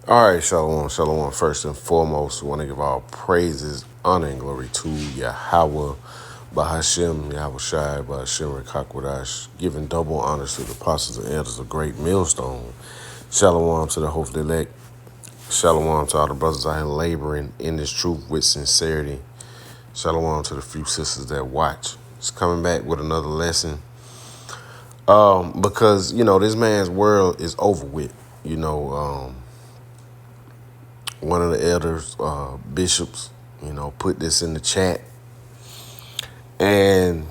All right, Shalom, Shalom. First and foremost, we want to give all praises, honor, and glory to Yahweh, Bahashem, Yahweh Shai, Bahashem, Rekakwadash, giving double honors to the apostles and elders of great millstone. Shalom to the hopeful elect. Shalom to all the brothers out here laboring in this truth with sincerity. Shalom to the few sisters that watch. It's coming back with another lesson. Because, this man's world is over with. One of the elders, bishops, put this in the chat. And,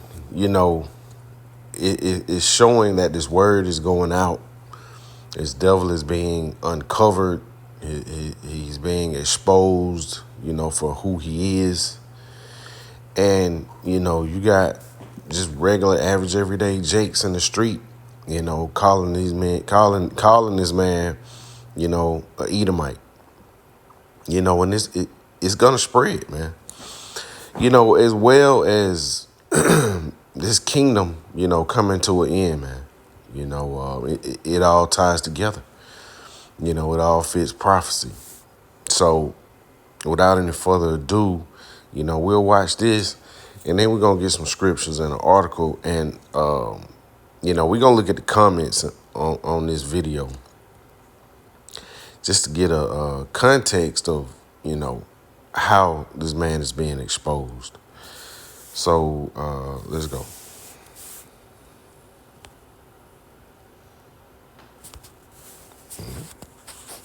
it's showing that this word is going out. This devil is being uncovered. He's being exposed, for who he is. And, you got just regular, average, everyday Jakes in the street, calling this man, a Edomite. And it's gonna spread, man. As well as this kingdom, coming to an end, man. It all ties together. It all fits prophecy. So, without any further ado, we'll watch this, and then we're gonna get some scriptures and an article, and we're gonna look at the comments on this video, just to get a context of, how this man is being exposed. So let's go.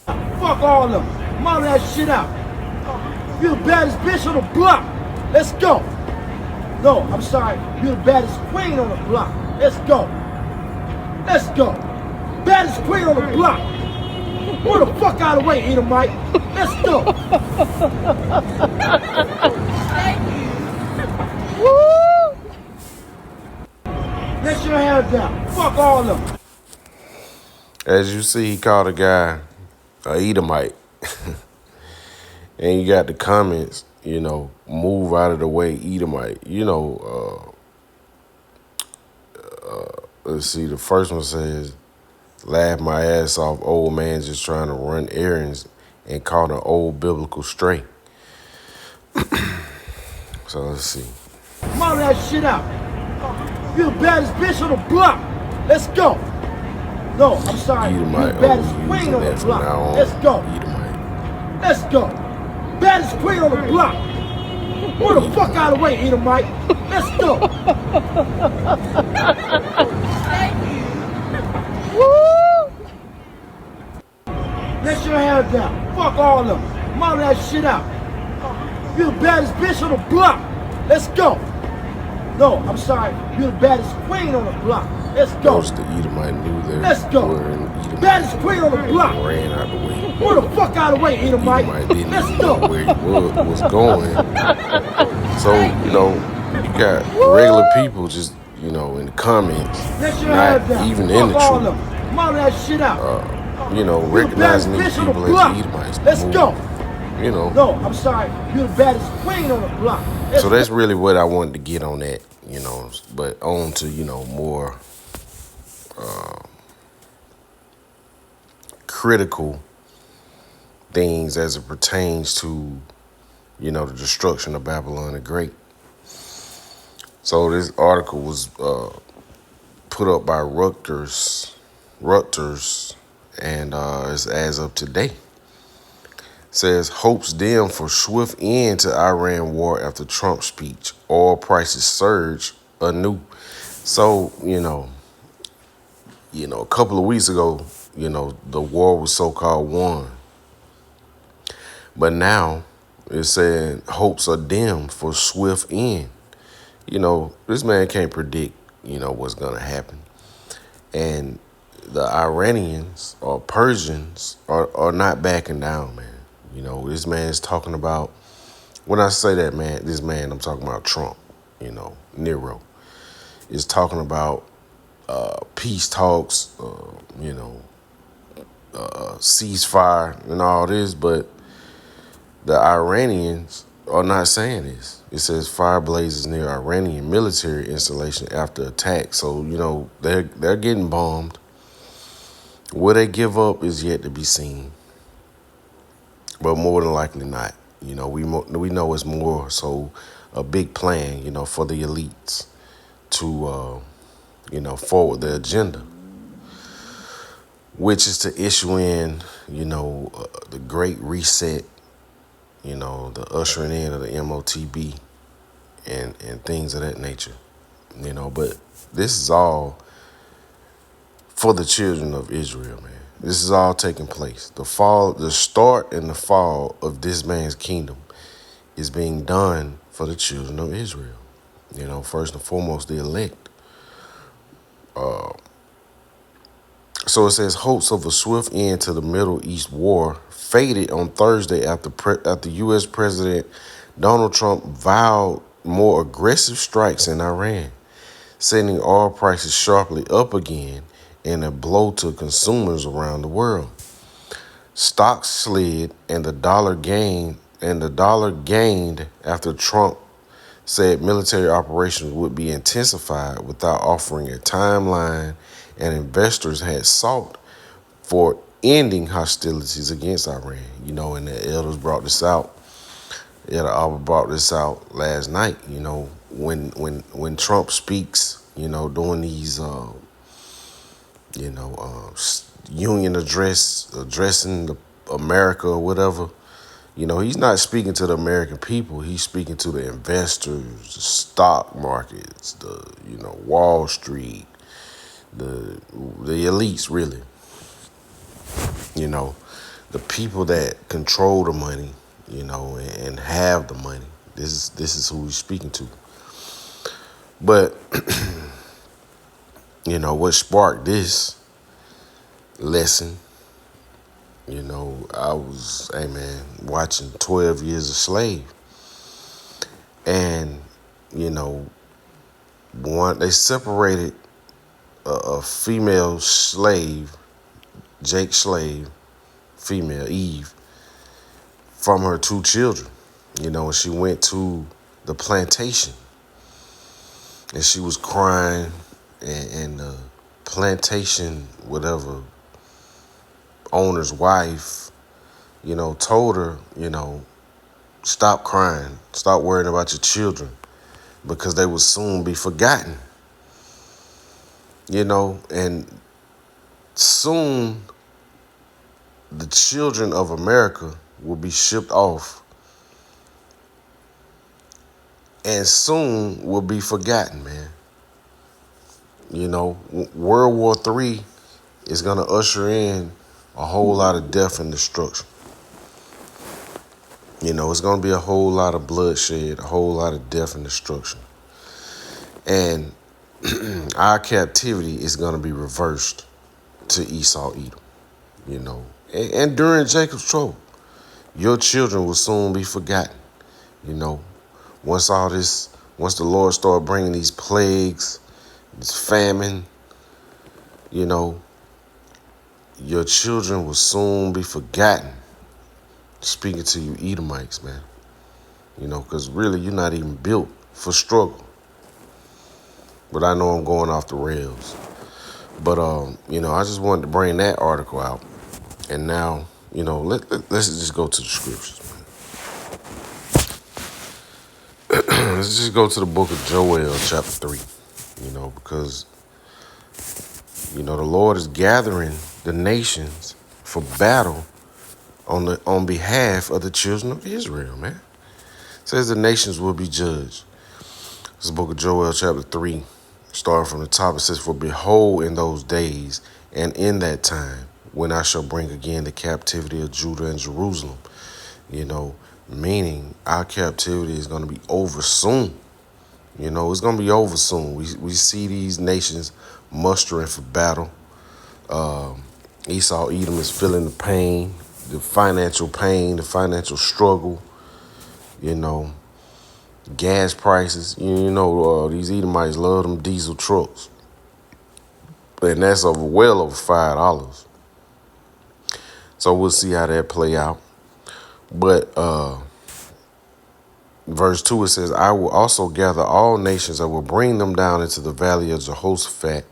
Fuck all of them. Mom that shit out. You the baddest bitch on the block. Let's go. No, I'm sorry. You the baddest queen on the block. Let's go. Let's go. Baddest queen on the block. Move the fuck out of the way, Edomite. Let's go. Woo! Let your hair down. Fuck all of them. As you see, he called a guy a Edomite. And you got the comments, move out of the way, Edomite. Let's see, the first one says, laugh my ass off, old man just trying to run errands and caught an old biblical stray. So let's see. Mom that shit out. You the baddest bitch on the block. Let's go. No, I'm sorry. Edomite, you the baddest queen on the block. Let's go. Edomite. Let's go. Baddest queen on the block. Move the fuck out of the way, Edomite. Let's go. Woo! Let your hair down. Fuck all of them. Mom that shit out. You the baddest bitch on the block. Let's go. No, I'm sorry. You the baddest queen on the block. Let's go. Most of the Edomite knew they Let's go. were in Edomite. Baddest queen on the block. Ran out the way. Move the fuck out of the way, Edomite. Didn't Let's even go. know where he was going. So, you got regular people just, in the comments, Let your hair not down. even in the Fuck all of truth, them. Mom that shit out. recognizing You the these baddest bitch on people the as block. Edomites. Let's go. No, I'm sorry. You the baddest queen on the block. So that's really what I wanted to get on that, but on to, more critical things as it pertains to, the destruction of Babylon the Great. So this article was put up by Reuters, and it's as of today. Says hopes dim for swift end to Iran war after Trump speech. Oil prices surge anew. So, a couple of weeks ago, the war was so-called won. But now it's saying hopes are dim for swift end. This man can't predict, what's going to happen. And the Iranians or Persians are not backing down, man. This man is talking about, when I say that, man, this man, I'm talking about Trump, Nero, is talking about peace talks, ceasefire and all this, but the Iranians are not saying this. It says fire blazes near Iranian military installation after attack. So, they're getting bombed. Will they give up is yet to be seen. but more than likely not. We know it's more so a big plan, for the elites to, forward the agenda, which is to issue in, the Great Reset, the ushering in of the MOTB and things of that nature, But this is all for the children of Israel, man. This is all taking place. The start and the fall of this man's kingdom is being done for the children of Israel. First and foremost, the elect. So it says, hopes of a swift end to the Middle East war faded on Thursday after U.S. President Donald Trump vowed more aggressive strikes in Iran, sending oil prices sharply up again in a blow to consumers around the world. Stocks slid and the dollar gained after Trump said military operations would be intensified without offering a timeline, and investors had sought for ending hostilities against Iran. And the elders brought this out. Elder Albert brought this out last night. When Trump speaks, doing these union addressing America or whatever, he's not speaking to the American people. He's speaking to the investors, the stock markets, Wall Street, the elites, really. The people that control the money, and have the money. This is who he's speaking to. But what sparked this lesson, I was, watching 12 Years a Slave. And, they separated a female slave, Jake Slave, female Eve, from her 2 children, and she went to the plantation and she was crying, and the plantation, whatever, owner's wife, told her, stop crying, stop worrying about your children, because they will soon be forgotten. And soon the children of America will be shipped off and soon will be forgotten, man. World War III is going to usher in a whole lot of death and destruction. It's going to be a whole lot of bloodshed, a whole lot of death and destruction. And our captivity is going to be reversed to Esau, Edom, And during Jacob's trouble, your children will soon be forgotten, Once the Lord started bringing these plagues, this famine, your children will soon be forgotten. Speaking to you Edomites, man, because really you're not even built for struggle. But I know I'm going off the rails. But, I just wanted to bring that article out. And now, let's just go to the scriptures, man. Let's just go to the book of Joel, chapter 3, because, the Lord is gathering the nations for battle on behalf of the children of Israel, man. It says the nations will be judged. This is the book of Joel, chapter 3, starting from the top. It says, for behold, in those days and in that time, when I shall bring again the captivity of Judah and Jerusalem, meaning our captivity is going to be over soon. It's going to be over soon. We see these nations mustering for battle. Esau, Edom is feeling the pain, the financial struggle, gas prices. These Edomites love them diesel trucks. And that's well over $5. So we'll see how that play out. But verse 2, it says, I will also gather all nations. I will bring them down into the valley of Jehoshaphat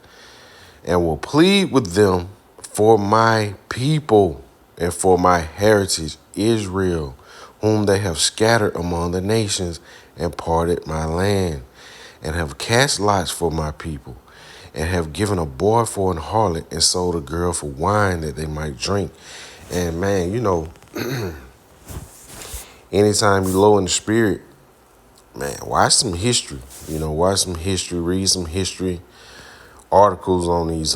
and will plead with them for my people and for my heritage Israel, whom they have scattered among the nations, and parted my land, and have cast lots for my people, and have given a boy for an harlot, and sold a girl for wine that they might drink. And man, anytime you're low in the spirit, man, watch some history. Watch some history, read some history articles on these,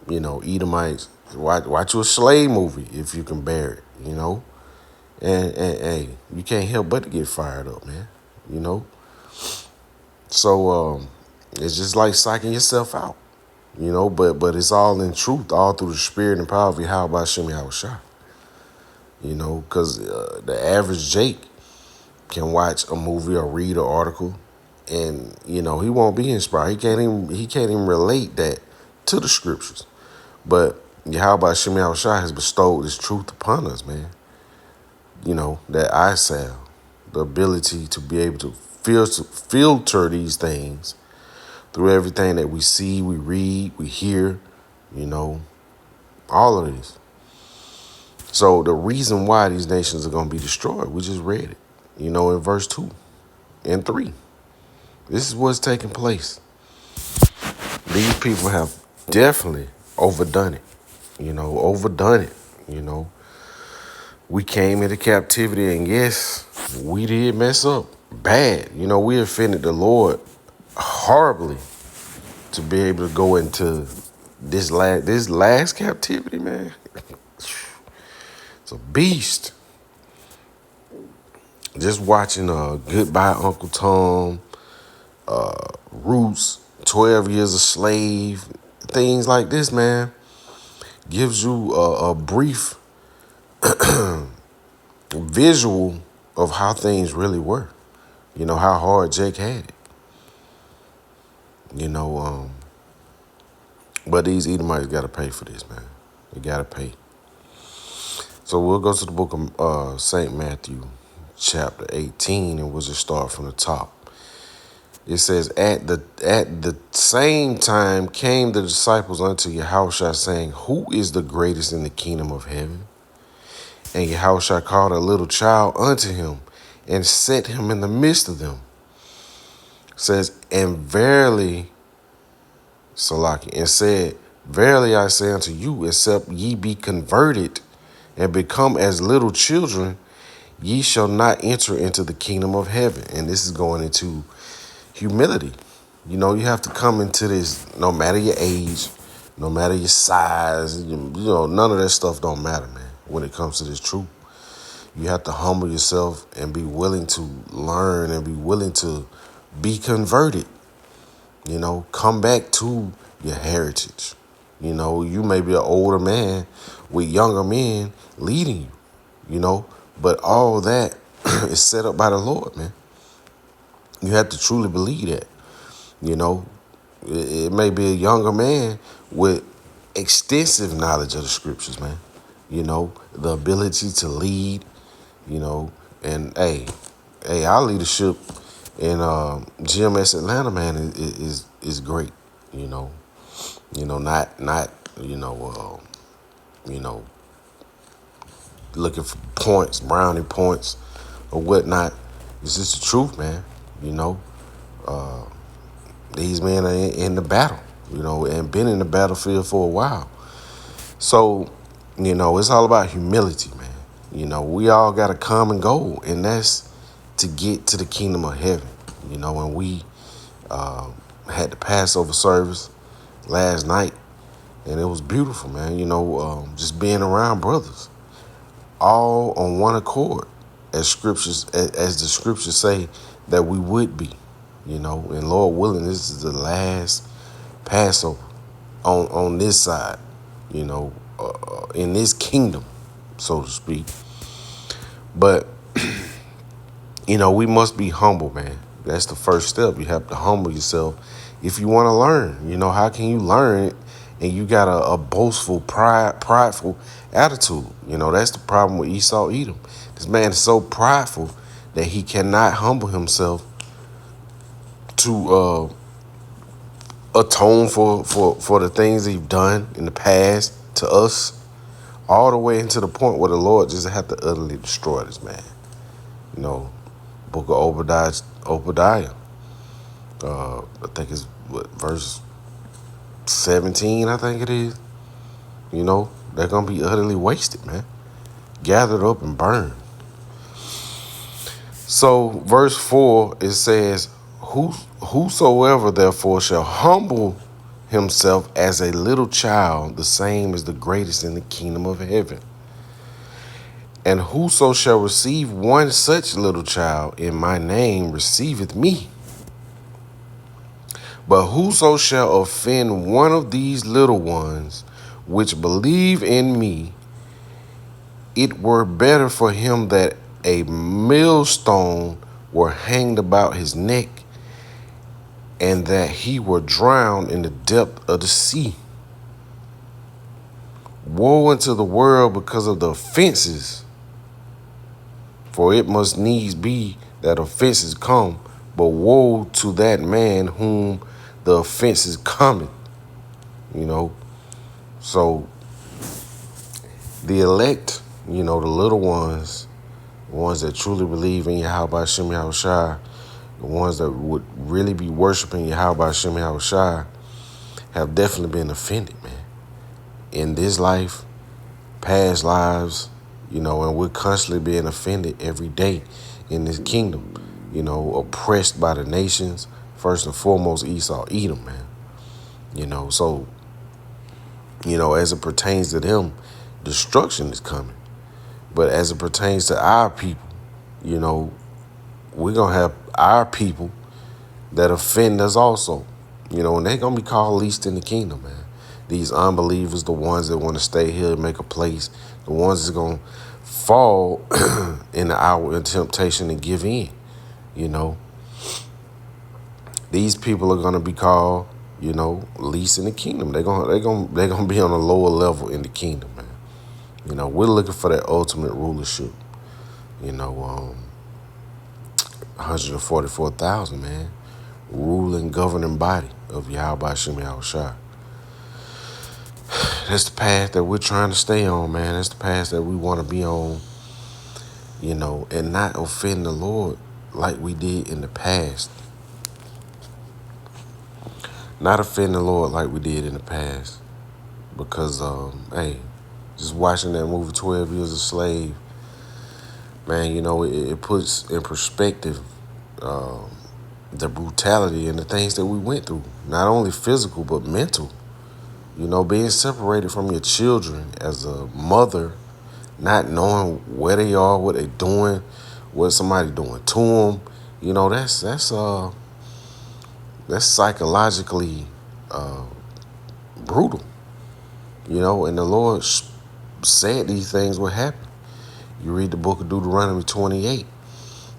Edomites. Watch a slave movie if you can bear it. And hey, you can't help but to get fired up, man. You know. So it's just like psyching yourself out. But it's all in truth, all through the spirit and power of Yahweh Hashem Yahushua. Because the average Jake can watch a movie or read an article, and he won't be inspired. He can't even relate that to the scriptures. But Yahweh Hashem Yahushua has bestowed this truth upon us, man. That eye salve, the ability to be able to filter these things through everything that we see, we read, we hear, all of this. So the reason why these nations are going to be destroyed, we just read it, in verse 2 and 3. This is what's taking place. These people have definitely overdone it, We came into captivity, and yes, we did mess up bad. We offended the Lord horribly to be able to go into this last captivity, man. It's a beast. Just watching Goodbye Uncle Tom, Roots, 12 Years a Slave, things like this, man, gives you a brief visual of how things really were. How hard Jake had it. But these Edomites got to pay for this, man. They got to pay. So we'll go to the book of St. Matthew, chapter 18, and we'll just start from the top. It says, at the same time came the disciples unto Yahushua, saying, who is the greatest in the kingdom of heaven? And Yahushua called a little child unto him, and set him in the midst of them. It says, and verily, Salaki, and said, verily I say unto you, except ye be converted and become as little children, ye shall not enter into the kingdom of heaven. And this is going into humility. You have to come into this, no matter your age, no matter your size, none of that stuff don't matter, man, when it comes to this truth. You have to humble yourself and be willing to learn and be willing to be converted. Come back to your heritage. You may be an older man with younger men leading you, but all that is set up by the Lord, man. You have to truly believe that. It may be a younger man with extensive knowledge of the scriptures, man. The ability to lead, and our leadership in GMS Atlanta, man, is great. Not looking for points, brownie points, or whatnot. It's just the truth, man. These men are in the battle, and been in the battlefield for a while. So, it's all about humility, man. We all got a common goal, and that's to get to the kingdom of heaven. And we had the Passover service last night, and it was beautiful, man. Just being around brothers, all on one accord, as the scriptures say that we would be. And Lord willing, this is the last Passover on this side, in this kingdom, so to speak. But, we must be humble, man. That's the first step. You have to humble yourself if you want to learn. How can you learn and you got a boastful, prideful attitude? That's the problem with Esau Edom. This man is so prideful that he cannot humble himself to atone for the things he's done in the past to us, all the way into the point where the Lord just had to utterly destroy this man. Book of Obadiah. I think it's verse 17, I think it is. They're going to be utterly wasted, man. Gathered up and burned. So verse 4, it says, whosoever therefore shall humble himself as a little child, the same is the greatest in the kingdom of heaven. And whoso shall receive one such little child in my name receiveth me. But whoso shall offend one of these little ones which believe in me, it were better for him that a millstone were hanged about his neck, and that he were drowned in the depth of the sea. Woe unto the world because of the offenses, for it must needs be that offenses come, but woe to that man whom the offenses cometh. So the elect, the little ones, the ones that truly believe in Yahweh Hashem Yahushua, the ones that would really be worshiping Yahweh Hashem Yahushua, have definitely been offended, man. In this life, past lives, and we're constantly being offended every day in this kingdom, oppressed by the nations, first and foremost Esau, Edom, man. So, as it pertains to them, destruction is coming. But as it pertains to our people, we're going to have our people that offend us also, and they're going to be called least in the kingdom, man. These unbelievers, the ones that want to stay here and make a place, the ones that's going to fall in the hour of temptation and give in, These people are going to be called, least in the kingdom. They're going to be on a lower level in the kingdom, man. We're looking for that ultimate rulership. 144,000, man. Ruling, governing body of Yahweh Hashem Yahushua. That's the path that we're trying to stay on, man. That's the path that we want to be on, and not offend the Lord like we did in the past. Not offend the Lord like we did in the past. Because, just watching that movie 12 Years a Slave, man, it puts in perspective the brutality and the things that we went through. Not only physical, but mental. Being separated from your children as a mother, not knowing where they are, what they're doing, what somebody doing to them. That's psychologically brutal. And the Lord said these things would happen. You read the book of Deuteronomy 28.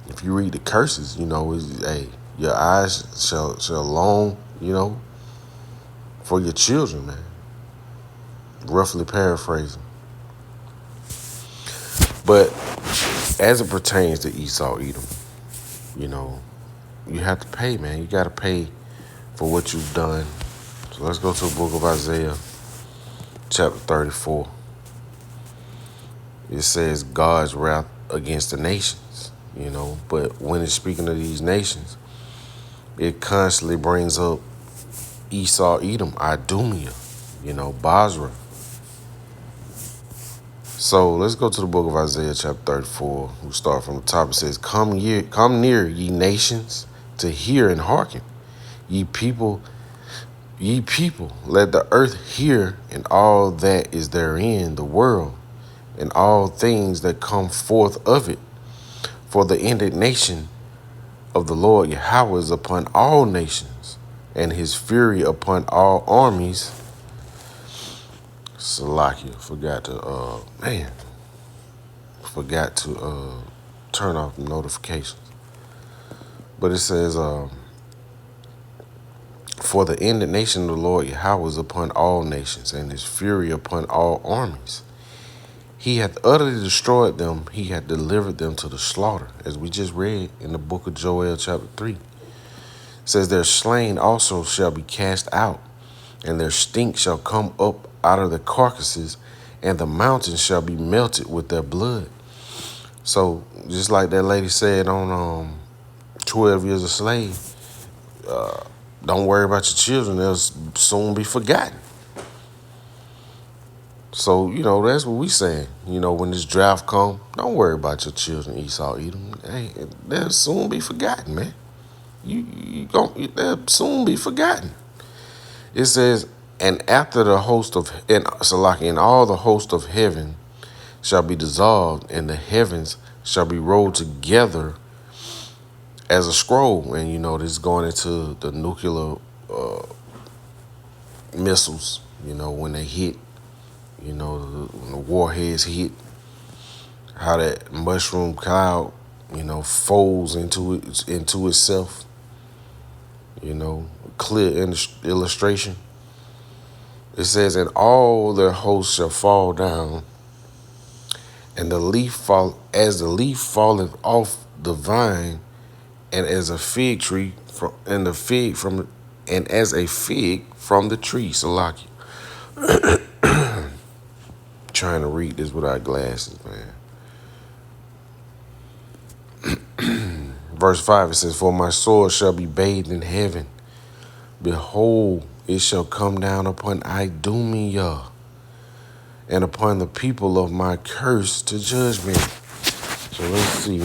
If you read the curses, your eyes shall long, for your children, man. Roughly paraphrasing. But as it pertains to Esau, Edom, you have to pay, man. You got to pay for what you've done. So let's go to the book of Isaiah, chapter 34. It says God's wrath against the nations, But when it's speaking of these nations, it constantly brings up Esau, Edom, Idumea, Basra. So let's go to the book of Isaiah chapter 34. We'll start from the top. It says, come near, ye nations, to hear and hearken. Ye people, let the earth hear, and all that is therein, the world, and all things that come forth of it. For the indignation of the Lord Yahweh is upon all nations, and his fury upon all armies. Salakia, forgot to turn off the notifications. But it says, for the indignation of the Lord Yahweh is upon all nations, and his fury upon all armies. He hath utterly destroyed them. He hath delivered them to the slaughter, as we just read in the book of Joel chapter 3. It says, their slain also shall be cast out, and their stink shall come up out of the carcasses, and the mountains shall be melted with their blood. So just like that lady said on 12 Years a Slave, don't worry about your children, they'll soon be forgotten. So, that's what we saying. When this drought come, don't worry about your children, Esau, Edom. Hey, they'll soon be forgotten, man. They'll soon be forgotten. It says, and after the host of, and all the host of heaven shall be dissolved, and the heavens shall be rolled together as a scroll. And, this is going into the nuclear missiles, when they hit, when the warheads hit, how that mushroom cloud, folds into itself. Clear illustration. It says, and all their hosts shall fall down, and the leaf falleth off the vine, and as a fig tree and as a fig from the tree. Salaki. Trying to read this without glasses, man. Verse 5, it says, for my sword shall be bathed in heaven. Behold, it shall come down upon Idumea and upon the people of my curse to judgment. So let's see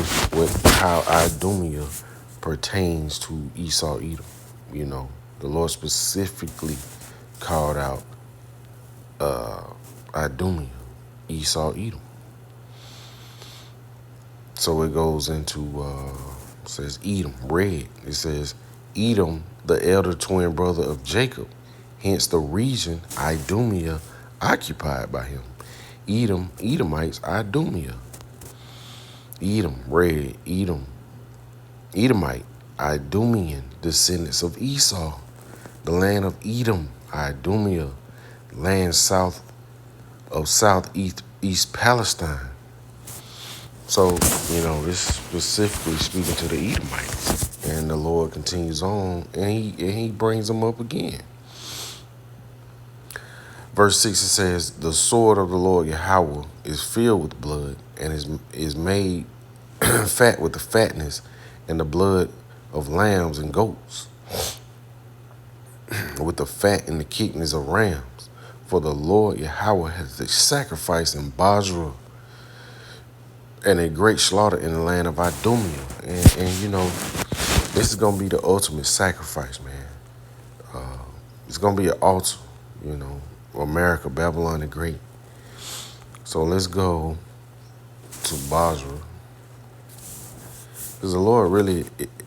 how Idumea pertains to Esau, Edom. The Lord specifically called out Idumea, Esau, Edom. So it goes into, says Edom, red. It says Edom, the elder twin brother of Jacob, hence the region Idumea occupied by him. Edom, Edomites, Idumea. Edom, red, Edom, Edomite, Idumean, descendants of Esau. The land of Edom, Idumea, land south of southeast Palestine. So, this specifically speaking to the Edomites. And the Lord continues on, and he brings them up again. Verse 6, it says, the sword of the Lord Yahweh is filled with blood, and is made fat with the fatness and the blood of lambs and goats, with the fat and the kidneys of rams. For the Lord Yahweh has a sacrifice in Basra, and a great slaughter in the land of Idumea. And this is going to be the ultimate sacrifice, man. It's going to be an altar, America, Babylon the Great. So let's go to Basra. Because the Lord really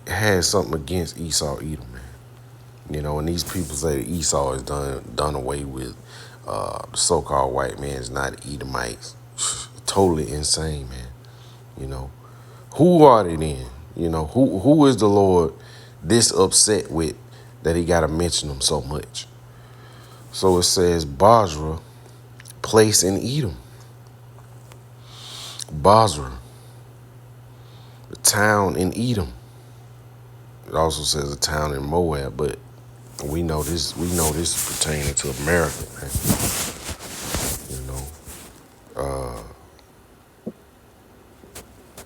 has something against Esau, Edom, man. And these people say that Esau is done away with. The so-called white man is not Edomites. Totally insane, man. Who are they then? Who is the Lord this upset with that he got to mention them so much? So it says Basra, place in Edom. Basra, the town in Edom. It also says a town in Moab, but we know this is pertaining to America, man.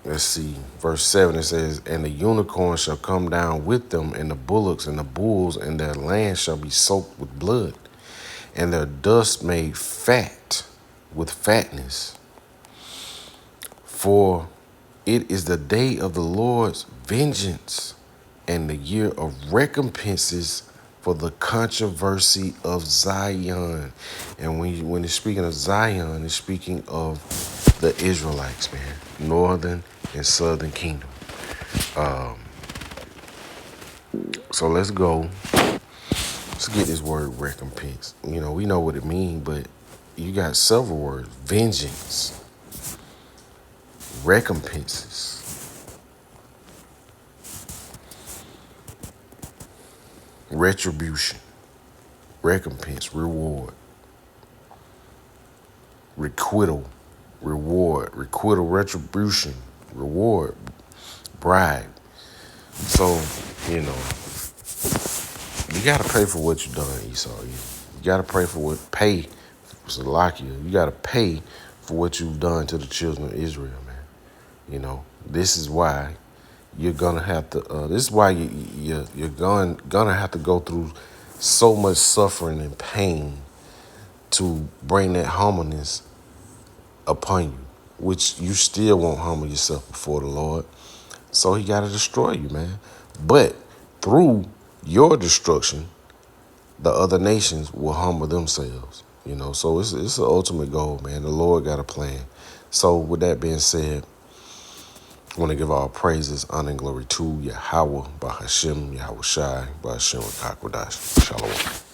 Let's see, verse 7, it says, and the unicorn shall come down with them, and the bullocks and the bulls, and their land shall be soaked with blood, and their dust made fat with fatness. For it is the day of the Lord's vengeance, and the year of recompenses for the controversy of Zion. And when it's speaking of Zion, it's speaking of the Israelites, man. Northern and Southern Kingdom. So let's go. Let's get this word recompense. We know what it means, but you got several words. Vengeance. Recompenses. Retribution. Recompense. Reward. Requital. Reward. Requital. Retribution. Reward. Bribe. So, you got to pay for what you done, Esau. You got to pay Salakia, you got to pay for what you've done to the children of Israel, man. You know, this is why you're gonna have to. This is why you're gonna have to go through so much suffering and pain to bring that humbleness upon you, which you still won't humble yourself before the Lord. So He got to destroy you, man. But through your destruction, the other nations will humble themselves. You know, so it's an ultimate goal, man. The Lord got a plan. So with that being said, I want to give all praises, honor, and glory to Yahweh, Bahashem, Yahweh Shai, Bahashem, Hakwadash. Shalom.